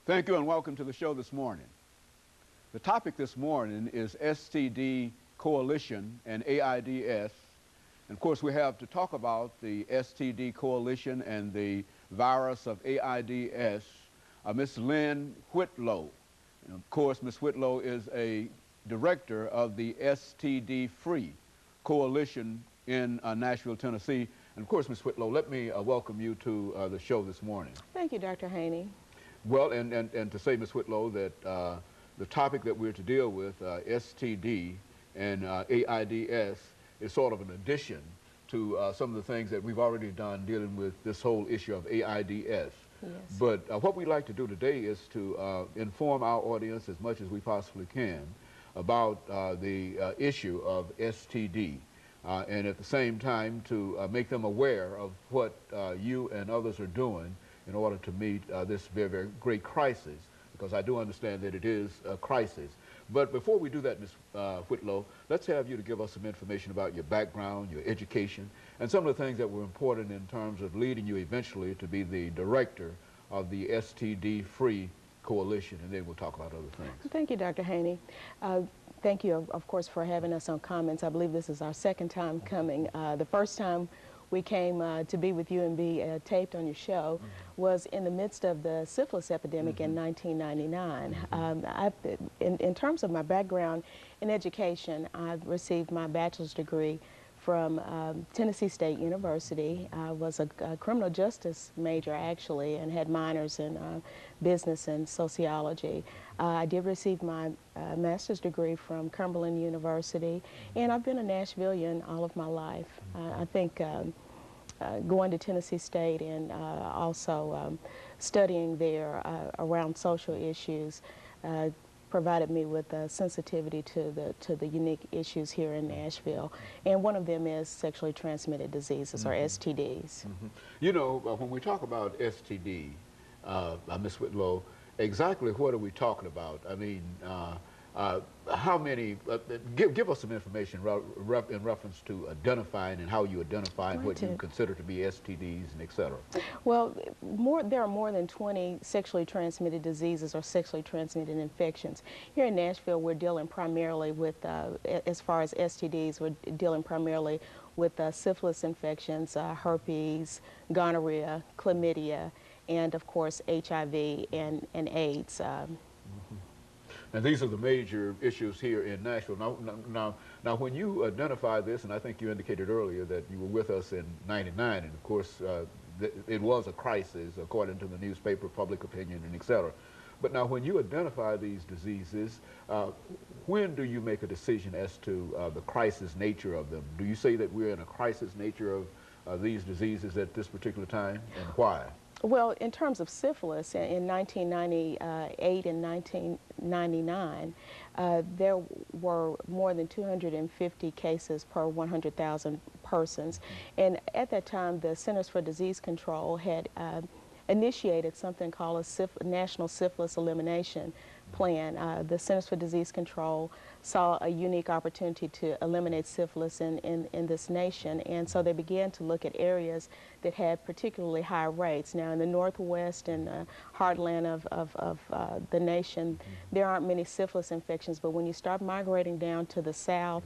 Thank you and welcome to the show this morning. The topic this morning is STD Coalition and AIDS. And of course, we have to talk about the STD Coalition and the virus of AIDS, Ms. LWitlow. And of course, Ms. Whitlow is a director of the STD-Free Coalition in Nashville, Tennessee. And of course, Ms. Whitlow, let me welcome you to the show this morning. Thank you, Dr. Haney. Well, and to say, Ms. Whitlow, that the topic that we're to deal with, STD and AIDS, is sort of an addition to some of the things that we've already done dealing with this whole issue of AIDS. Yes. But what we'd like to do today is to inform our audience as much as we possibly can about the issue of STD, and at the same time to make them aware of what you and others are doing in order to meet this very, very great crisis, because I do understand that it is a crisis. But before we do that, Ms. Whitlow, let's have you to give us some information about your background, your education, and some of the things that were important in terms of leading you eventually to be the director of the STD-Free Coalition, and then we'll talk about other things. Thank you, Dr. Haney. Thank you, of course, for having us on Comments. I believe this is our second time coming. The first time we came to be with you and be taped on your show was in the midst of the syphilis epidemic in 1999. In terms of my background in education, I've received my bachelor's degree from Tennessee State University. I was a criminal justice major, actually, and had minors in business and sociology. I did receive my master's degree from Cumberland University, and I've been a Nashvilleian all of my life. I think going to Tennessee State and also studying there around social issues provided me with a sensitivity to the unique issues here in Nashville, and one of them is sexually transmitted diseases, or STDs. You know, when we talk about STD, Ms. Whitlow, exactly what are we talking about? I mean, how many, give us some information in reference to identifying and how you identify what you consider to be STDs and et cetera. Well, there are more than 20 sexually transmitted diseases or sexually transmitted infections. Here in Nashville, we're dealing primarily with, as far as STDs, we're dealing primarily with syphilis infections, herpes, gonorrhea, chlamydia, and of course HIV and AIDS. And these are the major issues here in Nashville. Now, when you identify this, and I think you indicated earlier that you were with us in '99, and of course, it was a crisis according to the newspaper, public opinion, and et cetera. But now, when you identify these diseases, when do you make a decision as to the crisis nature of them? Do you say that we're in a crisis nature of these diseases at this particular time, and why? Well, in terms of syphilis, in 1998 and 1999, there were more than 250 cases per 100,000 persons. And at that time, the Centers for Disease Control had initiated something called a National Syphilis Elimination Plan. The Centers for Disease Control saw a unique opportunity to eliminate syphilis in this nation, and so they began to look at areas that had particularly high rates. Now, in the Northwest and heartland of the nation, there aren't many syphilis infections, but when you start migrating down to the South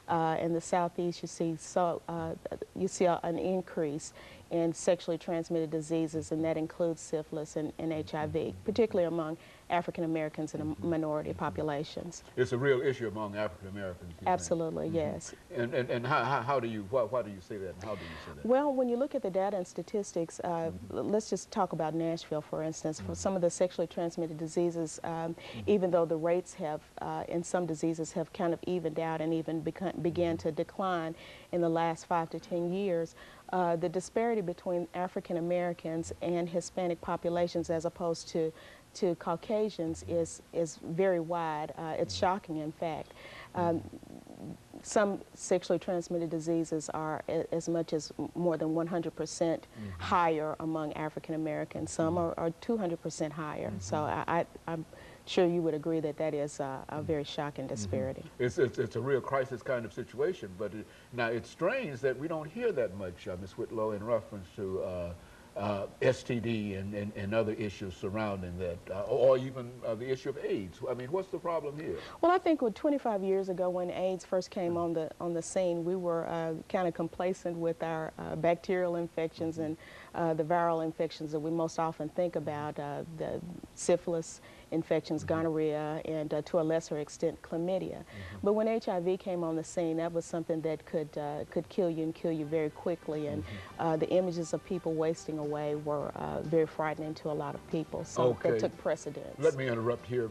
and the Southeast, you see an increase in sexually transmitted diseases, and that includes syphilis and HIV, particularly among African Americans and minority populations. It's a real issue among African Americans. Absolutely, yes. And why do you say that, and how do you say that? Well, when you look at the data and statistics, let's just talk about Nashville, for instance. For some of the sexually transmitted diseases, even though the rates have, in some diseases, have kind of evened out and even began to decline in the last 5 to 10 years, the disparity between African Americans and Hispanic populations as opposed to Caucasians is very wide. It's shocking, in fact. Some sexually transmitted diseases are as much as more than 100% higher among African Americans. Some are 200% higher. So I'm sure you would agree that that is a very shocking disparity. It's a real crisis kind of situation, but now it's strange that we don't hear that much, Ms. Whitlow, in reference to STD and other issues surrounding that, or even the issue of AIDS. I mean, what's the problem here? Well, I think 25 years ago when AIDS first came on the scene, we were kind of complacent with our bacterial infections and the viral infections that we most often think about, the syphilis infections, gonorrhea, and to a lesser extent, chlamydia. But when HIV came on the scene, that was something that could kill you and kill you very quickly, and the images of people wasting away were very frightening to a lot of people, so that took precedence. Let me interrupt here,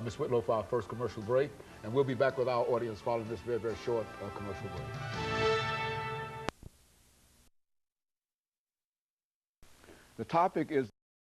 Ms. Whitlow, for our first commercial break, and we'll be back with our audience following this very, very short commercial break. The topic is